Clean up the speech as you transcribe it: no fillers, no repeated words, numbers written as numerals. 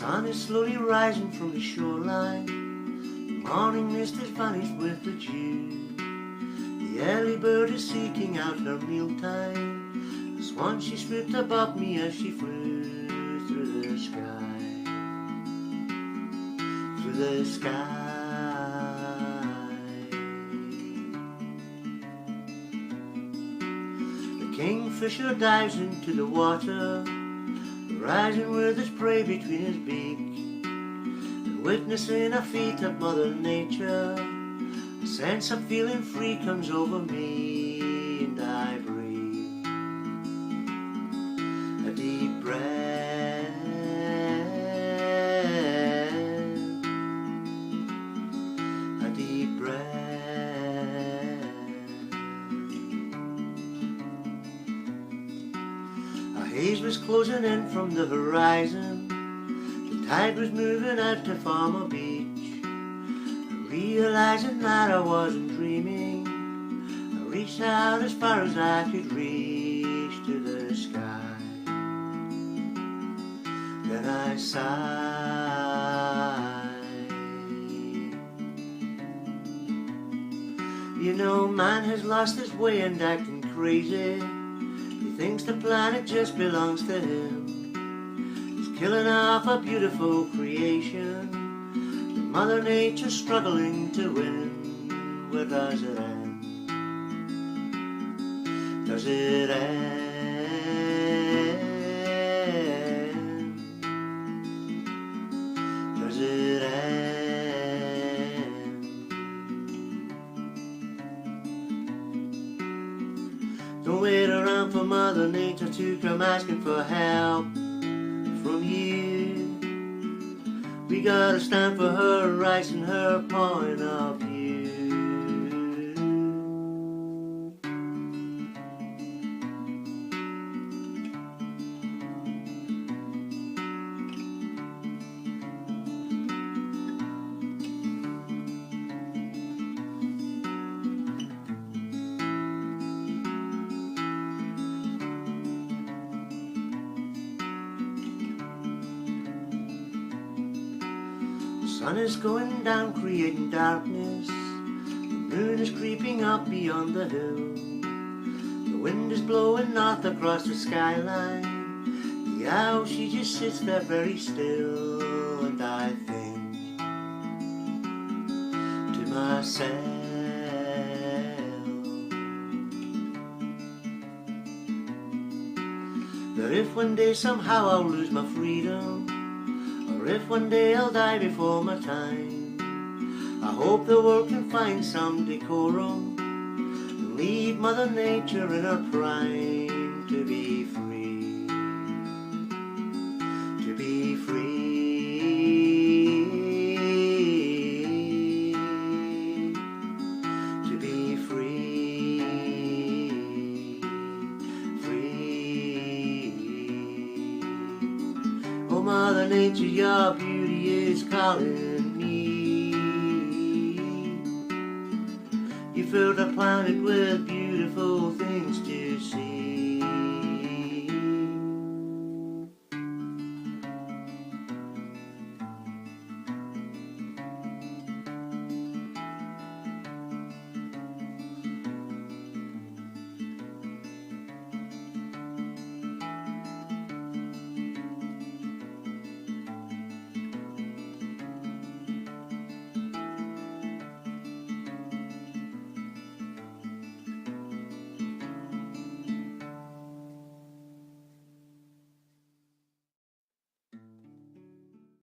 sun is slowly rising from the shoreline. The morning mist has vanished with the dew. The early bird is seeking out her mealtime. As once she swooped above me as she flew through the sky. Through the sky. The kingfisher dives into the water, rising with his prey between his beak, and witnessing a feat of Mother Nature. A sense of feeling free comes over me, and I breathe a deep breath, a deep breath. A haze was closing in from the horizon. The tide was moving out to Farmer Beach. Realizing that I wasn't dreaming, I reached out as far as I could reach to the sky. Then I sighed. You know, man has lost his way and acting crazy. He thinks the planet just belongs to him. He's killing off a beautiful creation. Mother Nature struggling to win. Where does it end? Does it end? Does it end? Don't wait around for Mother Nature to come asking for help from you. We gotta stand for her rights and her point of view. The sun is going down, creating darkness. The moon is creeping up beyond the hill. The wind is blowing north across the skyline. The owl, she just sits there very still. And I think to myself that if one day somehow I'll lose my freedom, or if one day I'll die before my time, I hope the world can find some decorum and leave Mother Nature in her prime to be free, to be free, to be free, free. Oh, Mother Nature, your beauty is calling me. You filled the planet with beautiful things to see.